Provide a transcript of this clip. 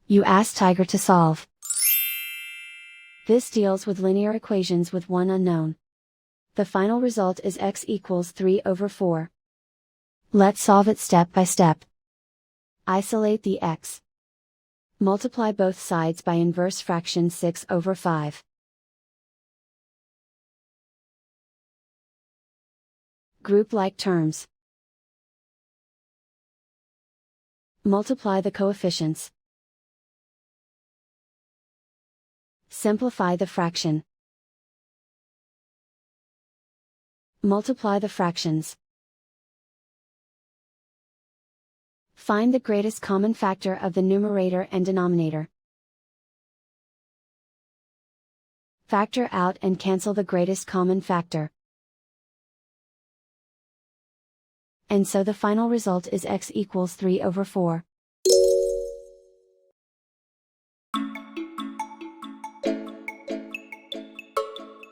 You ask Tiger to solve. This deals with linear equations with one unknown. The final result is x equals 3/4. Let's solve it step by step. Isolate the x. Multiply both sides by inverse fraction 6/5. Group like terms. Multiply the coefficients. Simplify the fraction. Multiply the fractions. Find the greatest common factor of the numerator and denominator. Factor out and cancel the greatest common factor. And so the final result is x equals 3/4.